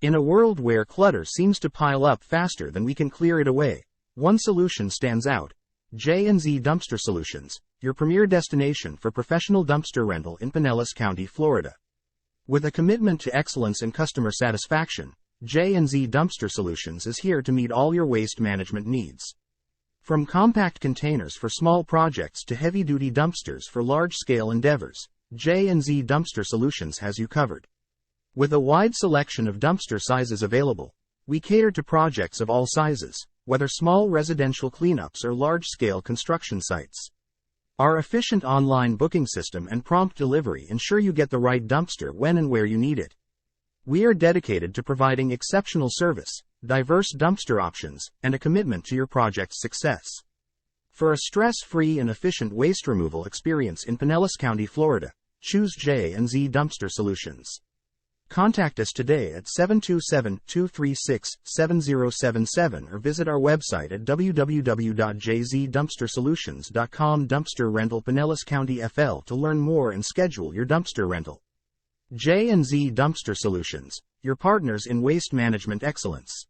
In a world where clutter seems to pile up faster than we can clear it away, one solution stands out: J&Z Dumpster Solutions, your premier destination for professional dumpster rental in Pinellas County, Florida. With a commitment to excellence and customer satisfaction, J&Z Dumpster Solutions is here to meet all your waste management needs. From compact containers for small projects to heavy-duty dumpsters for large-scale endeavors, J&Z Dumpster Solutions has you covered. With a wide selection of dumpster sizes available, we cater to projects of all sizes, whether small residential cleanups or large-scale construction sites. Our efficient online booking system and prompt delivery ensure you get the right dumpster when and where you need it. We are dedicated to providing exceptional service, diverse dumpster options, and a commitment to your project's success. For a stress-free and efficient waste removal experience in Pinellas County, Florida, choose J&Z Dumpster Solutions. Contact us today at 727-236-7077 or visit our website at www.jzdumpstersolutions.com. Dumpster Rental Pinellas County FL to learn more and schedule your dumpster rental. J&Z Dumpster Solutions, your partners in waste management excellence.